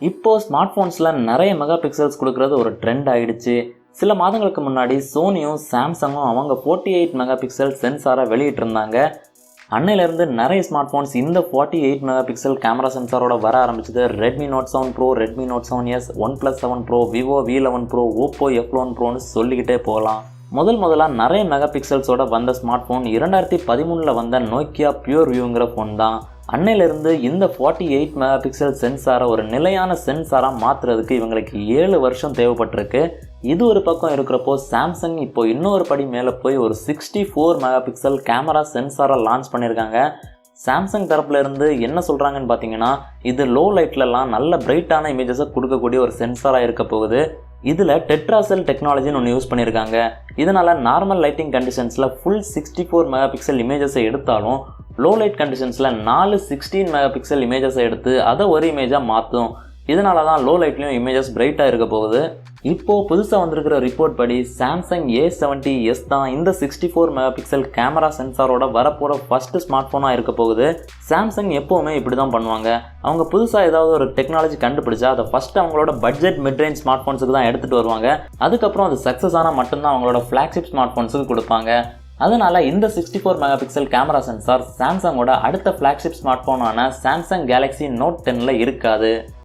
இப்போ ஸ்மார்ட் ஃபோன்ஸில் நிறைய mega pixels கொடுக்குறது ஒரு ட்ரெண்ட் ஆகிடுச்சு. சில மாதங்களுக்கு முன்னாடி சோனியும் சாம்சங்கும் அவங்க 48 மெகா பிக்சல் சென்சாரை வெளியிட்டிருந்தாங்க. அன்னையிலேருந்து நிறைய ஸ்மார்ட் ஃபோன்ஸ் இந்த 48 மெகா பிக்சல் கேமரா சென்சாரோட வர ஆரம்பிச்சது. Redmi note 7 pro, Redmi note 7S, OnePlus 7 pro, Vivo V11 pro, Oppo F11 ப்ரோன்னு சொல்லிக்கிட்டே போகலாம். முதலாக நிறைய மெகா பிக்சல்ஸோட வந்த ஸ்மார்ட் ஃபோன் 2013 வந்த நோக்கியா பியூர் வியூங்கிற ஃபோன் தான். அன்னையிலிருந்து இந்த 48 மெகா பிக்சல் சென்சாரை ஒரு நிலையான சென்சாராக மாற்றுறதுக்கு இவங்களுக்கு 7 வருஷம் தேவைப்பட்டிருக்கு. இது ஒரு பக்கம் இருக்கிறப்போ சாம்சங் இப்போ இன்னொரு படி மேலே போய் ஒரு 64 மெகா பிக்சல் கேமரா சென்சாரை லான்ச் பண்ணியிருக்காங்க. சாம்சங் தரப்புல இருந்து என்ன சொல்கிறாங்கன்னு பார்த்தீங்கன்னா, இது லோ லைட்லலாம் நல்ல பிரைட்டான இமேஜஸை கொடுக்கக்கூடிய ஒரு சென்சாராக இருக்க போகுது. இதில் டெட்ராசெல் டெக்னாலஜின்னு ஒன்று யூஸ் பண்ணியிருக்காங்க. இதனால் நார்மல் லைட்டிங் கண்டிஷன்ஸில் ஃபுல் 64 மெகா பிக்சல் இமேஜஸை எடுத்தாலும் லோ லைட் கண்டிஷன்ஸில் 16 மெகா பிக்சல் இமேஜஸை எடுத்து அதை ஒரு இமேஜாக மாற்றும். இதனால தான் லோ லைட்லேயும் இமேஜஸ் பிரைட்டாக இருக்க போகுது. இப்போது புதுசாக வந்திருக்கிற ரிப்போர்ட் படி சாம்சங் A70S தான் இந்த 64 மெகா பிக்சல் கேமரா சென்சாரோட வரப்போகிற ஃபஸ்ட்டு ஸ்மார்ட் ஃபோனாக இருக்க போகுது. சாம்சங் எப்போவுமே இப்படி தான் பண்ணுவாங்க. அவங்க புதுசாக ஏதாவது ஒரு டெக்னாலஜி கண்டுபிடிச்சா அதை ஃபஸ்ட்டு அவங்களோட பட்ஜெட் மிட்ரேஞ்ச் ஸ்மார்ட் ஃபோன்ஸுக்கு தான் எடுத்துகிட்டு வருவாங்க. அதுக்கப்புறம் அது சக்ஸஸ் ஆனால் மட்டும்தான் அவங்களோட ஃப்ளாக்ஷிப் ஸ்மார்ட் ஃபோன்ஸுக்கு கொடுப்பாங்க. அதனால் இந்த 64 மெகா பிக்சல் கேமரா சென்சார் சாம்சங்கோட அடுத்த ஃப்ளாக்ஷிப் ஸ்மார்ட் ஃபோனான சாம்சங் கேலக்ஸி நோட் 10ல் இருக்காது.